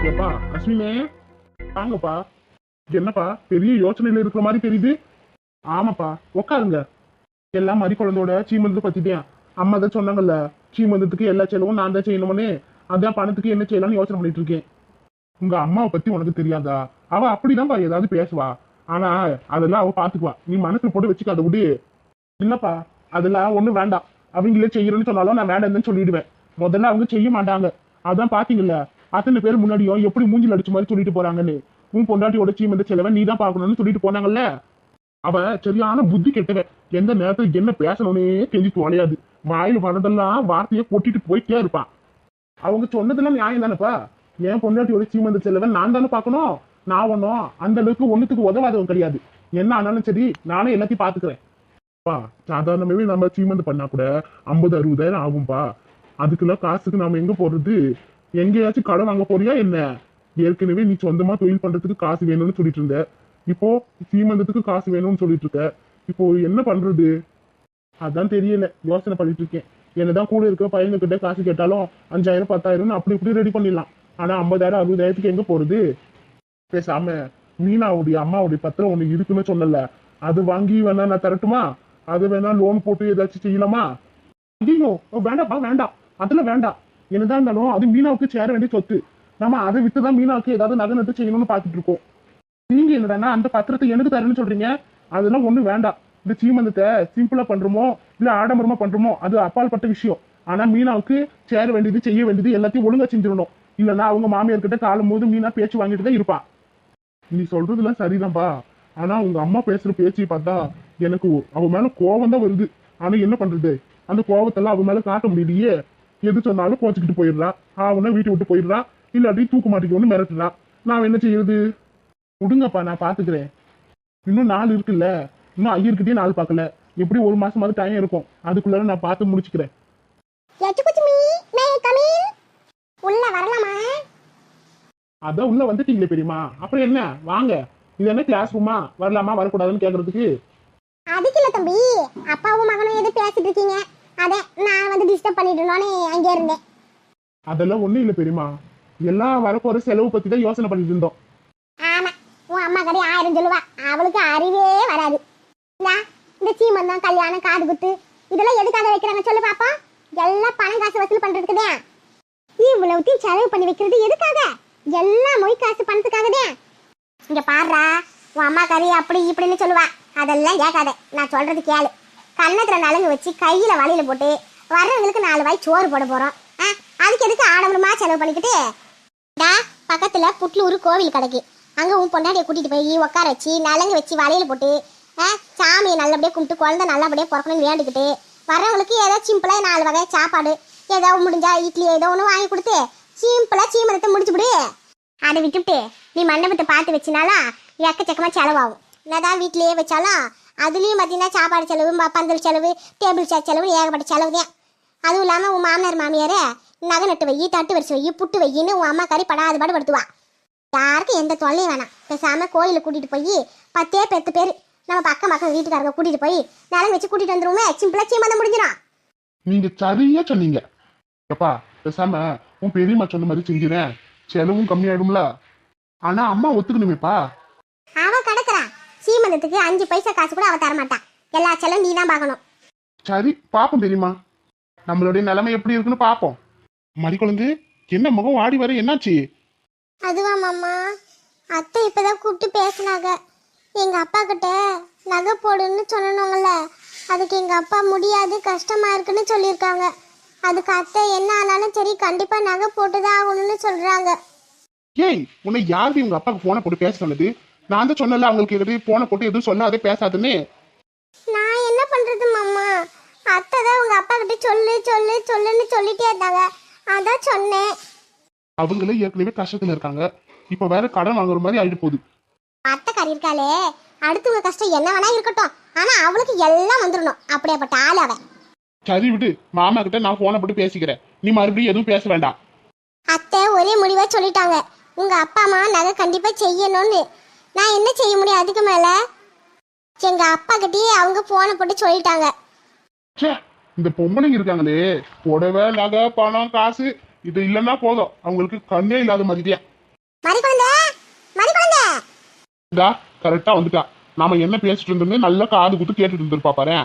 ஏப்பா அஸ்வினே, வாங்கப்பா. என்னப்பா பெரிய யோசனையில இருக்கிற மாதிரி தெரியுது. ஆமாப்பா, உட்காருங்க. எல்லாம் மறி குழந்தையோட சீமந்தத்தை பத்திட்டேன். அம்மா தான் சொன்னாங்கல்ல, சீமந்தத்துக்கு எல்லா செலவும் நான் தான் செய்யணும்னு. அதான் பணத்துக்கு என்ன செய்யலாம்னு யோசனை பண்ணிட்டு இருக்கேன். உங்க அம்மாவை பத்தி உனக்கு தெரியாதா? அவ அப்படிதான்ப்பா ஏதாவது பேசுவா. ஆனா அதெல்லாம் அவ பாத்துக்குவா. நீ மனசுல போட்டு வச்சுக்காத விடு. இல்லப்பா, அதெல்லாம் ஒண்ணும் வேண்டாம். அவங்களே செய்யறேன்னு சொன்னாலும் நான் வேண்டாம்னு சொல்லிடுவேன். முதல்ல அவங்க செய்ய மாட்டாங்க. அதான் பாத்தீங்கல்ல, அத்தனை பேர் முன்னாடியும் எப்படி மூஞ்சில் அடிச்ச மாதிரி சொல்லிட்டு போறாங்கன்னு. உன் பொண்டாட்டியோட சீமந்த செலவை நீ தான் பாக்கணும்னு சொல்லிட்டு போனாங்கல்ல. அவ சரியான புத்தி கெட்டவ. எந்த நேரத்துல என்ன பேசணும்னே தெரிஞ்சு தொலையாது. வாயில வரதெல்லாம் வார்த்தையை கொட்டிட்டு போயிட்டே இருப்பான். அவங்க சொன்னதெல்லாம் நியாயம் தானேப்பா. என் பொண்டாட்டியோட சீமந்த செலவை நான் தானே பாக்கணும். நான் ஒன்னும் அந்த அளவுக்கு ஒண்ணுத்துக்கு உதவாதவன் கிடையாது. என்ன ஆனாலும் சரி, நானே எல்லாத்தையும் பாத்துக்கிறேன். பா, சாதாரணமாவே நம்ம சீமந்த பண்ணா கூட 50-60,000 ஆகும்பா. அதுக்குள்ள காசுக்கு நாம எங்க போறது? எங்கேயாச்சும் கடன் வாங்க போறியா என்ன? ஏற்கனவே நீ சொந்தமா தொழில் பண்றதுக்கு காசு வேணும்னு சொல்லிட்டு இருந்த. இப்போ சீமந்தத்துக்கு காசு வேணும்னு சொல்லிட்டு இருக்க. இப்போ என்ன பண்றது? அதான் தெரியல, யோசனை பண்ணிட்டு இருக்கேன். என்னதான் கூட இருக்க பையங்க கிட்ட காசு கேட்டாலும் 5,000 10,000 அப்படி இப்படி ரெடி பண்ணிடலாம். ஆனா 50,000 60,000 எங்க போறது? பேசாம மீனாவுடைய அம்மாவுடைய பத்திரம் ஒண்ணு இருக்குன்னு சொன்னல, அது வாங்கி வேணா நான் தரட்டுமா? அது வேணா லோன் போட்டு ஏதாச்சும் செய்யலாமா? ஐயோ, வேண்டாப்பா வேண்டாம். அதெல்லாம் வேண்டாம். என்னதான் இருந்தாலும் அது மீனாவுக்கு சேர வேண்டிய சொத்து. நம்ம அதை விட்டுதான் மீனாவுக்கு ஏதாவது நகை நட்டு செய்யணும்னு பாத்துட்டு இருக்கோம். நீங்க என்னடா அந்த பத்திரத்தை எனக்கு தரேன்னு சொல்றீங்க? அதெல்லாம் ஒண்ணும் வேண்டாம். இந்த சீமந்தத்தை சிம்பிளா பண்றோமோ இல்ல ஆடம்பரமா பண்றோமோ அது அப்பால் பட்ட விஷயம். ஆனா மீனாவுக்கு சேர வேண்டியது செய்ய வேண்டியது எல்லாத்தையும் ஒழுங்கா செஞ்சிடணும். இல்லன்னா அவங்க மாமியார் கிட்ட காலம் போது மீனா பேச்சு வாங்கிட்டு தான் இருப்பான். நீ சொல்றதுலாம் சரிதான்பா. ஆனா உங்க அம்மா பேசுற பேச்சு பார்த்தா எனக்கு அவ மேல கோபம் தான் வருது. ஆனா என்ன பண்றது? அந்த கோபத்தெல்லாம் அவ மேல காட்ட முடியலையே. எது சொன்னாலும் கோச்சுக்கிட்டு போயிடுறா. அவனா வீட்டை விட்டு போயிடுறா. இல்லாட்டி தூக்க மாட்டிக்கொண்டு மிரட்டுறா. நான் என்ன செய்யறது? விடுங்கப்பா, நான் பாத்துக்கிறேன். இன்னும் நாள் இருக்குல்ல. இன்னும் ஐயர்கிட்டயே நாள் பார்க்கல. எப்படி ஒரு மாசமாவது டைம் இருக்கும். அதுக்குள்ள நான் பார்த்து முடிச்சுக்கிறேன். உள்ள வரலாமா? அதான் உள்ள வந்துட்டீங்களே பெரியமா, அப்புறம் என்ன? வாங்க. இது என்ன கிளாஸ் ரூமா? வரலாமா வரக்கூடாதுன்னு கேக்குறதுக்கு? அதுக்கு இல்ல தம்பி, அப்பாவும் மகனும் எது பேசிட்டு இருக்கீங்க, அத நான் வந்து டிஸ்டர்ப் பண்ணிட்டேனோனே அங்கே இருந்தேன். அதெல்லாம் ஒண்ணும் இல்ல பெரியமா. எல்லாம் வரப்போற செலவு பத்தி தான் யோசனை பண்ணிட்டு இருந்தோம். ஆமா, உன் அம்மா கதை 1000 சொல்லுவா. அவளுக்கு அறிவே வராது. இந்த சீமந்தம் கல்யாணம் காது குத்து இதெல்லாம் எதுக்காக வைக்கிறாங்க சொல்லு பாப்பா? எல்லாம் பணம் காசு வசூல் பண்றதுக்குதே. இவ்வளவுத்தையும் செலவு பண்ணி வைக்கிறது எதுக்காக? எல்லாம் மொய் காசு பணத்துக்காகதே. இங்க பாடுறா, உன் அம்மா கறி அப்படி இப்படின்னு சொல்லுவா. அதெல்லாம் கேட்காத, நான் சொல்றது கேளு. கண்ணத்துல நலங்கு வச்சு கையில வலையில போட்டு வர்றவங்களுக்கு 4 வாய் சோறு போட போறோம். அதுக்கு எதுக்கு ஆடம்பரமா செலவு பண்ணிக்கிட்டு? பக்கத்துல புட்லூர் கோவில் கிடக்கு. அங்க உன் பொண்டாட்டியை கூட்டிட்டு போய் உட்கார வச்சு நலங்கு வச்சு வலையில போட்டு சாமியை நல்லபடியா கும்பிட்டு குழந்தை நல்லபடியா பிறக்கணும்னு வேண்டிக்கிட்டு வர்றவங்களுக்கு ஏதோ சிம்பிளா 4 வகை சாப்பாடு ஏதோ முடிஞ்சா இட்லி ஏதோ ஒன்று வாங்கி கொடுத்து சிம்பிளா சீமந்தத்தை முடிச்சுவிடு. அதை விட்டுவிட்டு நீ மண்டபத்தை பார்த்து வச்சினாலா எக்கச்சக்கமா செலவாகும். என்னதான் வீட்லயே வச்சாலும் அதுலயும் பார்த்தீங்கன்னா சாப்பாடு செலவு, பந்தல் செலவு, டேபிள் சேர் செலவு, ஏகப்பட்ட செலவு தான். அதுவும் இல்லாம உன் மாமனார் மாமியார நகை நட்டு வை, தட்டு வரிசை வை, புட்டு வையின்னு உன் அம்மா கறி படாது பாடுபடுத்துவா. யாருக்கும் எந்த தொல்லையும் வேணாம். பேசாம கோயிலுக்கு கூட்டிட்டு போய் 10 பேர் நம்ம பக்கம் வீட்டுக்காரங்க கூட்டிட்டு போய் நலங்கு வச்சு கூட்டிட்டு வந்துருவோமே. சிம்பிளா சீமந்தம் முடிஞ்சிடும். நீங்க சரியா சொன்னீங்க. அப்பா, பேசாம உன் பெரியம்மா சொன்ன மாதிரி செஞ்சிடறேன். செலவும் கம்மியாயிடும்ல. ஆனா அம்மா ஒத்துக்கணுமேப்பா. அவ கிடக்குறான் சீமந்தத்துக்கு 5 பைசா காசு கூட அவ தரமாட்டான். எல்லா செலவும் நீ தான் பார்க்கணும். சரி, பாப்போம் பெரியம்மா. நம்மளுடைய நிலைமை எப்படி இருக்குன்னு பாப்போம். மறிக்குழந்து, என்ன முகம் ஆடி வர, என்னாச்சு? அதுவா மாமா, அத்தை இப்பதான் கூப்பிட்டு பேசினாங்க. எங்க அப்பா கிட்ட நகை போடுன்னு சொன்னோங்கல்ல, அதுக்கு எங்க அப்பா முடியாது கஷ்டமா இருக்குன்னு சொல்லியிருக்காங்க. அதுக்கு அத்தை என்ன ஆனாலும் சரி கண்டிப்பா நகை போட்டுதான் ஆகணும்னு சொல்றாங்க. ஏய், உன்னை யாரு உங்க அப்பாவுக்கு போனை போட்டு பேச சொன்னது? நான் தான் சொன்னல அவங்களுக்கு எதுவும் போனை போட்டு எதுவும் சொல்லாதே பேசாதுன்னு. நான் என்ன பண்றது மாமா? அத்தை தான் உங்க அப்பா கிட்ட சொல்லு சொல்லு சொல்லுன்னு சொல்லிட்டே இருந்தாங்க, அதான் சொன்னேன். அவங்களே ஏற்கனவே கஷ்டத்துல இருக்காங்க. இப்ப வேற கடன் வாங்குற மாதிரி ஆயிட்டு போகுது. அத்தைக்காரி இருக்காளே, அடுத்தவங்க கஷ்டம் என்ன வேணா இருக்கட்டும், ஆனா அவளுக்கு எல்லாம் வந்துடணும். அப்படியேப்பட்ட ஆள் அவன். சரி விடு, மாமா கிட்ட நான் போனை போட்டு பேசிக்கிறேன். நீ மறுபடியும் எதுவும் பேச வேண்டாம். அத்தை ஒரே முடிவா சொல்லிட்டாங்க, உங்க அப்பா அம்மா நகை கண்டிப்பா செய்யணும்னு. நான் என்ன செய்ய முடியும் அதுக்கு மேல? எங்க அப்பா கிட்டயே அவங்க போனை போட்டு சொல்லிட்டாங்க. இந்த பொம்பளைங்க இருக்காங்களே, புடவை நகை பணம் காசு இது இல்லைன்னா போதும், அவங்களுக்கு கண்ணே இல்லாத மாதிரியா. மறி குழந்தை, மறி குழந்தை. இதா கரெக்டா வந்துட்டா. நாம என்ன பேசிட்டு இருந்தோம்னு நல்லா காது குத்து கேட்டுட்டு இருந்திருப்பா பாரு.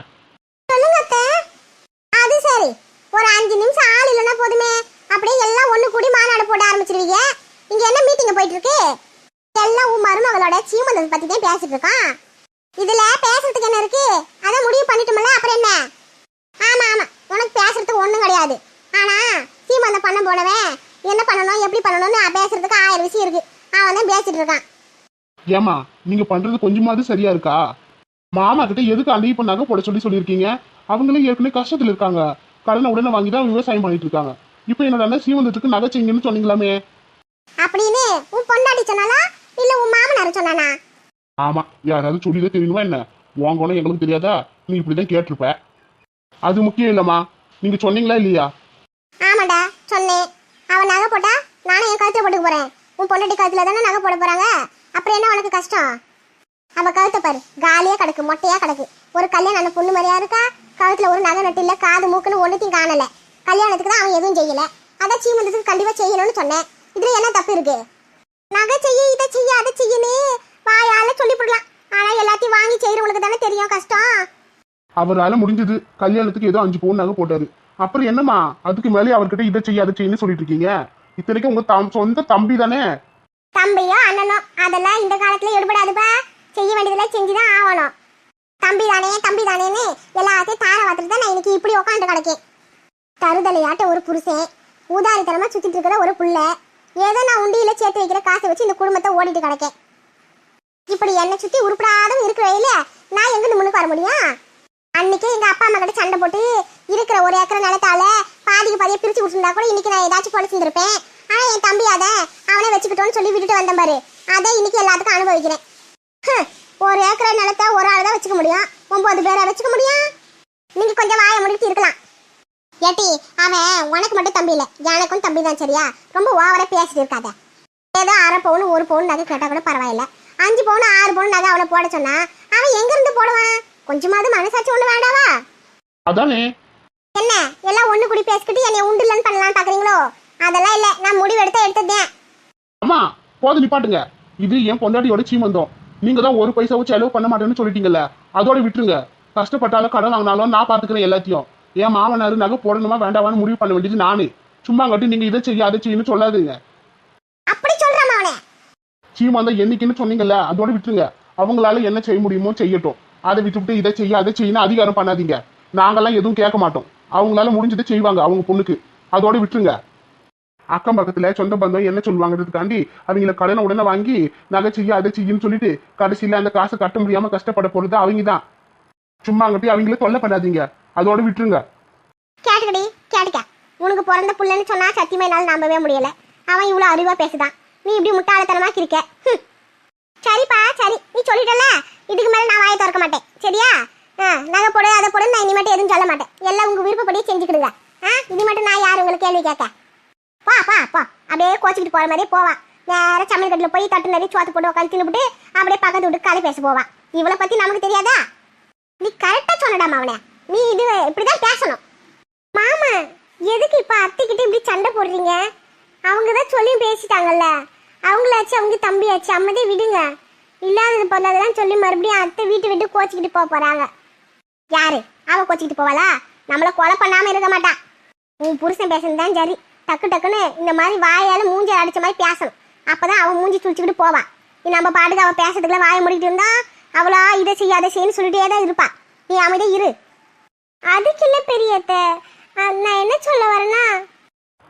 சொல்லுங்க அத்தை. அது சரி, ஒரு 5 நிமிஷம் ஆள் இல்லைன்னா போதுமே, அப்படியே எல்லாம் ஒண்ணு கூடி மாநாடு போட ஆரம்பிச்சிருவீங்க. இங்க என்ன மீட்டிங் போயிட்டு இருக்கு? எல்லாம் உன் மருமகளோட சீமந்தத்தை பத்தி தான் பேசிட்டு இருக்கான். இதுல பேசுறதுக்கு என்ன இருக்கு? அதை முடிவு பண்ணிட்டோம்ல, அப்புறம் என்ன? ஆமா ஆமா, உனக்கு பேசுறதுக்கு ஒண்ணும் கிடையாது. ஆனா சீமந்தம் பண்ண போனவன் என்ன பண்ணணும் எப்படி பண்ணணும்னு பேசுறதுக்கு 1000 விஷயம் இருக்கு. அவன் தான் பேசிட்டு இருக்கான். ஏமா நீங்க பண்றது கொஞ்சமாவது சரியா இருக்கா? மாமா கிட்ட எதுக்கு அள்ளி இப்ப நகை போட சொல்லியிருக்கீங்க? அவங்களே ஏற்கனவே கஷ்டத்துல இருக்காங்க. கடனை உடனே வாங்கி தான் விவசாயம் பண்ணிட்டு இருக்காங்க. இப்போ என்னடா சீமந்தத்துக்கு நகை செய்யுங்கன்னு சொன்னீங்களாமே. அப்படின்னு உன் பொண்டாட்டி சொன்னாலா இல்ல உன் மாமனார் சொன்னானா? ஆமா, யாராவது சொல்லிதான் தெரியணுமா என்ன? வாங்கணும் எங்களுக்கு தெரியாதா? நீ இப்படிதான் கேட்டிருப்ப. அது முக்கியம் இல்லம்மா, நீங்க சொன்னீங்களா இல்லையா? ஆமாடா சொன்னேன். அவன் நகை போட்டா நானும் என் கழுத்துல போட்டுக்க போறேன். உன் பொண்டாட்டி கழுத்துல தானே நகை போட போறாங்க. அப்புறம் என்ன உனக்கு கஷ்டம்? அவ கழுத்தை பாரு, காலியா கிடக்கு, மொட்டையா கிடக்கு. ஒரு கல்யாணம் ஆன பொண்ணு மாதிரியா இருக்கா? கழுத்துல ஒரு நகை நட்டு இல்ல, காது மூக்குன்னு ஒண்ணுத்தையும் காணல. கல்யாணத்துக்கு தான் அவன் எதுவும் செய்யல. அதான் சீமந்தத்துக்கு கண்டிப்பா செய்யணும்னு சொன்னேன். இதுல என்ன தப்பு இருக்கு? நகை செய்ய, இதை செய்ய, அதை செய்யன்னு வாயால சொல்லி போடலாம். ஆனா எல்லாத்தையும் வாங்கி செய்யறவங்களுக்கு தானே தெரியும் கஷ்டம். அவரால முடிஞ்சது கல்யாணத்துக்கு ஏதோ 5 பவுன் நகை போட்டாரு. அப்புறம் என்னம்மா அதுக்கு மேலே அவர்கிட்ட இதை செய்ய அதை செய்யன்னு சொல்லிட்டு இருக்கீங்க? இத்தனைக்கும் உங்க சொந்த தம்பி தானே. தம்பியோ அண்ணனோ அதெல்லாம் இந்த காலத்துல எடுபடாதுப்பா. செய்ய வேண்டியதுல செஞ்சுதான் ஆகணும். தம்பி தானேன்னு எல்லாத்தையும் தார வாத்துட்டு தான் நான் இன்னைக்கு இப்படி உட்காந்து கிடக்கேன். தருதலையாட்ட ஒரு புருஷன், ஊதாரித்தனமா சுத்திட்டு இருக்கிற ஒரு புள்ள, ஏதோ நான் உண்டியில சேர்த்து வைக்கிற காசை வச்சு இந்த குடும்பத்தை ஓடிட்டு கிடக்கேன். இப்படி என்னை சுத்தி உருப்படாதும் இருக்கிற வழியில நான் எங்கிருந்து முன்னுக்கு வர முடியும்? அன்னைக்கே எங்க அப்பா அம்மா கிட்ட சண்டை போட்டு இருக்கிற ஒரு ஏக்கரை நிலத்தால பாதிக்கு பாதியை பிரிச்சு கொடுத்துருந்தா கூட இன்னைக்கு நான் ஏதாச்சும் பொழைச்சிருந்திருப்பேன். ஆனா என் தம்பி அவனை வச்சுக்கிட்டோன்னு சொல்லி விட்டுட்டு வந்தேன் பாரு. அதை இன்னைக்கு எல்லாத்துக்கும் அனுபவிக்கிறேன். ஒரு ஏக்கரை நிலத்தை ஒரு ஆள் தான் வச்சுக்க முடியும், 9 பேரை வச்சுக்க முடியும்? நீங்க கொஞ்சம் வாயை முடிட்டு இருக்கலாம். ஏட்டி, அவன் உனக்கு மட்டும் தம்பி இல்லை, எனக்கும் தம்பி தான், சரியா? ரொம்ப ஓவரா பேசிட்டு இருக்காத. ஏதோ 1/2 பவுன் 1 பவுன் நகை கேட்டா கூட பரவாயில்ல. 5 பவுன் 6 பவுன் நகை அவளை போட சொன்னா அவன் எங்க இருந்து போடுவான்? கொஞ்சமாவது மனசாட்சி ஒண்ணு வேண்டாவா? அதானே. என்ன எல்லாம் ஒண்ணு கூடி பேசிக்கிட்டு என்னை உண்டுலன்னு பண்ணலாம் பாக்குறீங்களோ? அதெல்லாம் இல்ல, நான் முடிவு எடுத்தேன். அம்மா போது நிப்பாட்டுங்க. இது என் பொண்டாட்டியோட சீமந்தம். நீங்க தான் ஒரு பைசாவும் செலவு பண்ண மாட்டேன்னு சொல்லிட்டீங்கல்ல, அதோட விட்டுருங்க. கஷ்டப்பட்டாலும் கடன் வாங்கினாலும் நான் பாத்துக்கிறேன் எல்லாத்தையும். என் மாமனாரு நகை போடணுமா வேண்டாமான்னு முடிவு பண்ண வேண்டியது நானு. சும்மா கட்டி நீங்க இதை செய்ய அதை செய்யன்னு சொல்லாதுங்க. அப்படி சொல்றான் அவனே. சீமந்தம் என்னைக்குன்னு சொன்னீங்கல்ல, அதோட விட்டுருங்க. அவங்களால என்ன செய்ய முடியுமோ செய்யட்டும். அதை விட்டுவிட்டு இதை செய்ய அதை செய்யணும் அதிகாரம் பண்ணாதீங்க. நாங்கெல்லாம் எதுவும் கேட்க மாட்டோம். அவங்களால முடிஞ்சதை செய்வாங்க அவங்க பொண்ணுக்கு, அதோட விட்டுருங்க. அக்கம் பக்கத்துல சொந்த பந்தம் என்ன சொல்லுவாங்கிறதுக்காண்டி அவங்கள கடனை உடனே வாங்கி நகை செய்ய அதை செய்யன்னு சொல்லிட்டு கடைசியில அந்த காசை கட்ட முடியாம கஷ்டப்பட போறது அவங்க தான். சும்மா அங்கிட்டு அவங்கள தொல்லை பண்ணாதீங்க, அதோட விட்டுருங்க. கேட்டுக்க, உனக்கு பிறந்த புள்ளன்னு சொன்னா சத்தியமா என்னால நம்பவே முடியல. அவன் இவ்வளவு அறிவா பேசுதான், நீ இப்படி முட்டாளத்தனமா இருக்க. சரிப்பா சரி, நீ சொல்லிட்டல, இதுக்கு மேல நான் வாயை திறக்க மாட்டேன், சரியா? நகை போடு அதை போடு, நான் இனிமேட்டு எதுவும் சொல்ல மாட்டேன். எல்லாம் உங்க விருப்பப்படியே செஞ்சுக்கிடுங்க. இது மட்டும் நான் யாரு உங்களுக்கு கேள்வி கேட்க? பா அப்படியே கோச்சிக்கிட்டு போற மாதிரியே போவான். நேர சமையல் கட்டில போய் தட்டு நிறைய சோத்து போட்டு உட்காந்து தின்னுபிட்டு அப்படியே பக்கத்து விட்டு கதை பேச போவான். இவளை பத்தி நமக்கு தெரியாதா? நீ கரெக்டா சொன்னடாமா அவனை. நீ இது இப்படிதான் பேசணும். மாமா எதுக்கு இப்ப அத்திக்கிட்டு இப்படி சண்டை போடுறீங்க? அவங்கதான் சொல்லியும் பேசிட்டாங்கல்ல. அவங்களாச்சு அவங்க தம்பியாச்சு, அம்மதே விடுங்க. இல்லாதது பொருளாதான் சொல்லி மறுபடியும் அத்தை வீட்டு விட்டு கோச்சிக்கிட்டு போறாங்க. யாரு அவ கோச்சிக்கிட்டு போவாளா? நம்மள கொலை பண்ணாம இருக்க மாட்டான். உன் புருஷன் பேசுனதுதான் சரி. டக்குன்னு இந்த மாதிரி வாயால மூஞ்சி அடிச்ச மாதிரி பேசணும். அப்பதான் அவன் மூஞ்சி சுழிச்சுக்கிட்டு போவான். நம்ம பாட்டுக்கு அவன் பேசுறதுக்குள்ள வாயை முடிக்கிட்டு இருந்தா அவளா இதை செய்ய அதை செய்யன்னு சொல்லிட்டே தான் இருப்பா. நீ அமைதியா இரு. அதுக்கு இல்ல பெரியத்த, நான் என்ன சொல்ல வரேன்னா.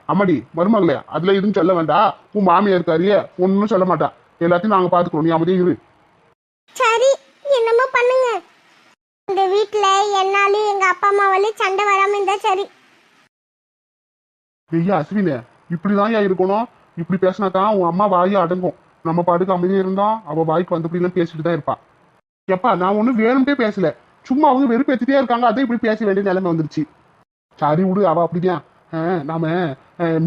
அம்மாடி மருமகளே, அதுல எதுவும் சொல்ல வேண்டாம். உன் மாமியா இருக்காரியே, ஒன்னும் சொல்ல மாட்டா. எல்லாத்தையும் நாங்க பாத்துக்கிறோம், நீ அமைதியா இரு. சரி, என்னமோ பண்ணுங்க. இந்த வீட்டுல என்னாலும் எங்க அப்பா அம்மாவாலே சண்டை வராம இருந்தா சரி. ஐயா அஸ்வினே, இப்படிதான் இருக்கணும். இப்படி பேசினா தான் உன் அம்மா வாயை அடங்கும். நம்ம பாட்டுக்கு அமைதியா இருந்தா அவ வாய்க்கு வந்தபடிலாம் பேசிட்டு தான் இருப்பா. எப்பா நான் ஒன்னும் வேணும்ட்டே பேசல, சும்மா அவங்க வெறுப்பேத்திட்டே இருக்காங்க, அதை இப்படி பேச வேண்டிய நிலைமை வந்துருச்சு. சரி விடு, அவ அப்படிதான். நாம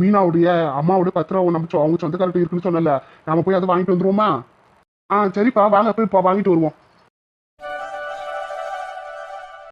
மீனாவுடைய அம்மாவுடைய பத்திரம் நம்ம அவங்க சொந்தக்காரர்கிட்ட இருக்குன்னு சொன்னல, நாம போய் அதை வாங்கிட்டு வந்துருவோமா? சரிப்பா வாங்க போய் இப்போ வாங்கிட்டு வருவோம்.